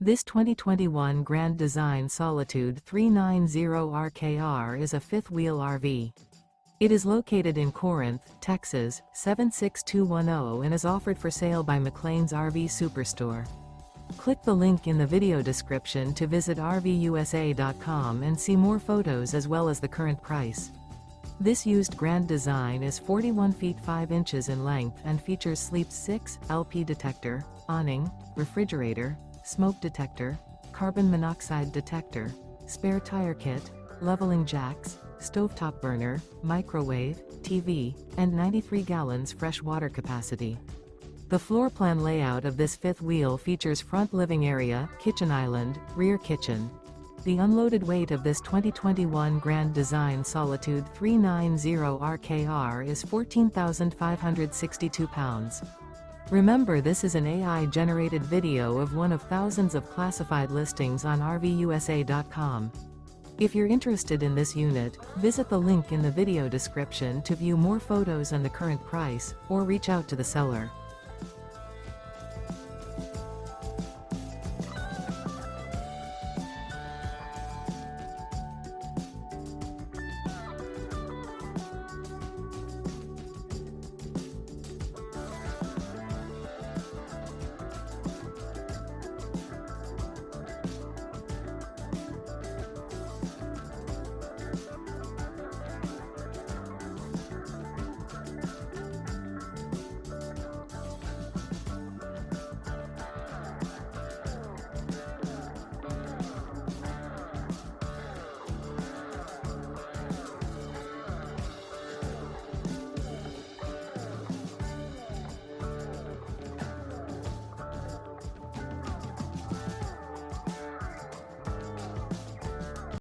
This 2021 Grand Design Solitude 390RKR is a fifth-wheel RV. It is located in Corinth, Texas, 76210 and is offered for sale by McClain's RV Superstore. Click the link in the video description to visit RVUSA.com and see more photos as well as the current price. This used Grand Design is 41 feet 5 inches in length and features Sleep 6, LP detector, awning, refrigerator, smoke detector, carbon monoxide detector, spare tire kit, leveling jacks, stovetop burner, microwave, TV, and 93 gallons fresh water capacity. The floor plan layout of this fifth wheel features front living area, kitchen island, rear kitchen. The unloaded weight of this 2021 Grand Design Solitude 390RKR is 14,562 pounds. Remember, this is an AI-generated video of one of thousands of classified listings on RVUSA.com. If you're interested in this unit, visit the link in the video description to view more photos and the current price, or reach out to the seller.